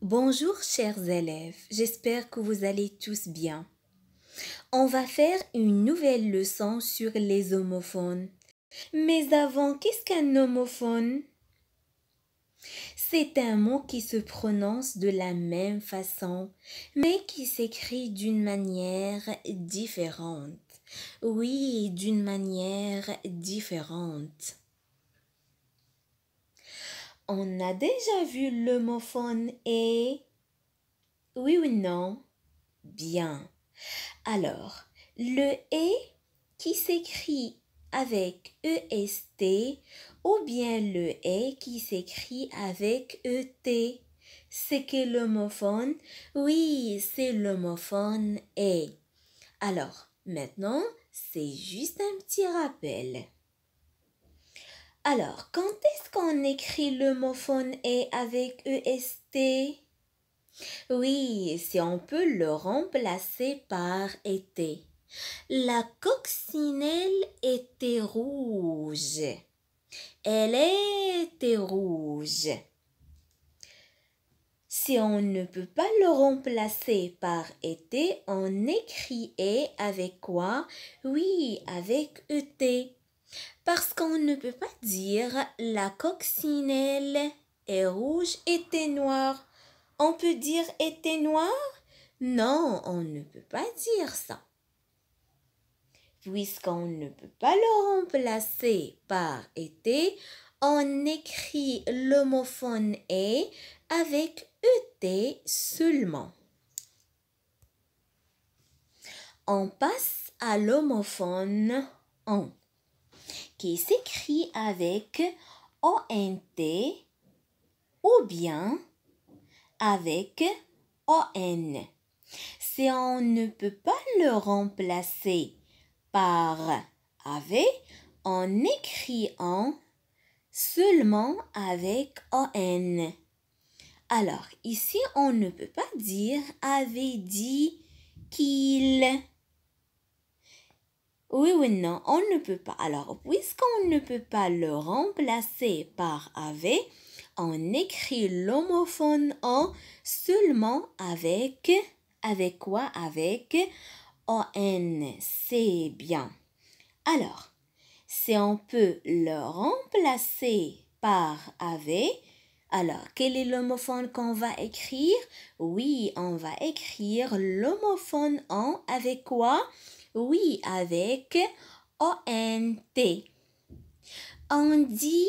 Bonjour chers élèves, j'espère que vous allez tous bien. On va faire une nouvelle leçon sur les homophones. Mais avant, qu'est-ce qu'un homophone? C'est un mot qui se prononce de la même façon, mais qui s'écrit d'une manière différente. Oui, d'une manière différente. On a déjà vu l'homophone et... Oui ou non? Bien. Alors, le et qui s'écrit avec EST ou bien le et qui s'écrit avec ET. C'est quel homophone? Oui, c'est l'homophone et. Alors, maintenant, c'est juste un petit rappel. Alors, quand est-ce qu'on écrit l'homophone et avec EST? Oui, si on peut le remplacer par été. La coccinelle était rouge. Elle était rouge. Si on ne peut pas le remplacer par été, on écrit et avec quoi? Oui, avec ET. Parce qu'on ne peut pas dire la coccinelle est rouge, était noire. On peut dire était noir? Non, on ne peut pas dire ça. Puisqu'on ne peut pas le remplacer par été, on écrit l'homophone est avec ET seulement. On passe à l'homophone on, qui s'écrit avec ONT ou bien avec ON. Si on ne peut pas le remplacer par avec, on écrit en seulement avec ON. Alors, ici, on ne peut pas dire avait dit qu'il. Oui ou non, on ne peut pas. Alors, puisqu'on ne peut pas le remplacer par avec, on écrit l'homophone en seulement avec quoi? Avec ON. C'est bien. Alors, si on peut le remplacer par avec, alors quel est l'homophone qu'on va écrire? Oui, on va écrire l'homophone en avec quoi? Oui, avec ONT. On dit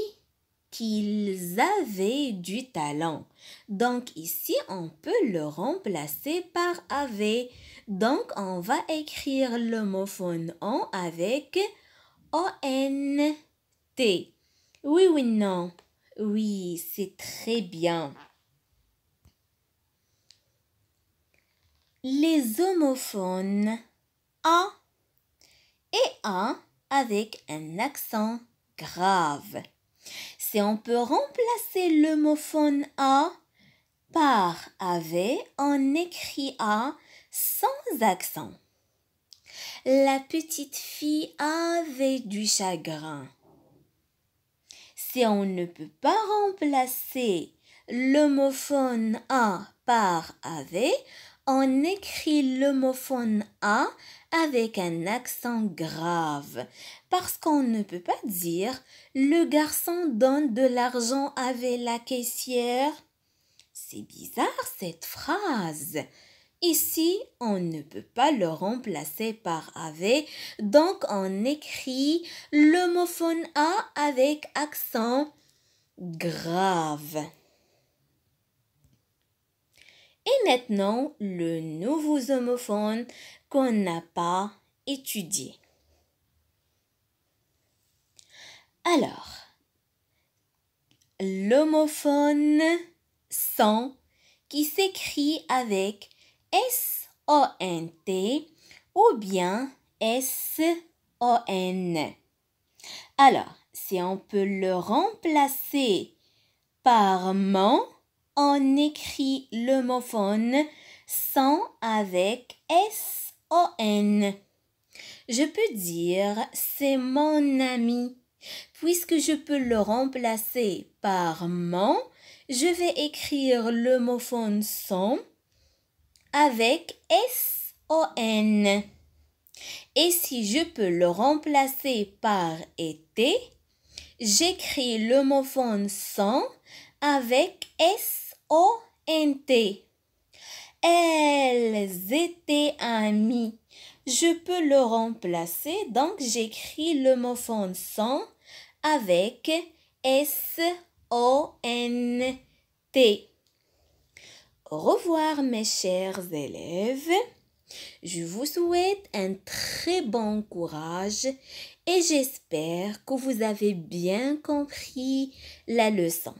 qu'ils avaient du talent. Donc ici, on peut le remplacer par avait. Donc, on va écrire l'homophone en avec ONT. Oui ou non? Oui, c'est très bien. Les homophones A et A avec un accent grave. Si on peut remplacer l'homophone A par avec, on écrit A sans accent. La petite fille avait du chagrin. Si on ne peut pas remplacer l'homophone A par avec, on écrit l'homophone A avec un accent grave. Parce qu'on ne peut pas dire le garçon donne de l'argent avec la caissière. C'est bizarre cette phrase. Ici, on ne peut pas le remplacer par avec, donc on écrit l'homophone A avec accent grave. Et maintenant, le nouveau homophone qu'on n'a pas étudié. Alors, l'homophone son qui s'écrit avec S-O-N-T ou bien S-O-N. Alors, si on peut le remplacer par mon, on écrit l'homophone son avec S-O-N. Je peux dire c'est mon ami. Puisque je peux le remplacer par mon, Je vais écrire l'homophone son avec S-O-N. Et si je peux le remplacer par été, j'écris l'homophone son avec S-O-N-T. Elles étaient amies. Je peux le remplacer, donc j'écris l'homophone son avec S-O-N-T. Au revoir mes chers élèves. Je vous souhaite un très bon courage et j'espère que vous avez bien compris la leçon.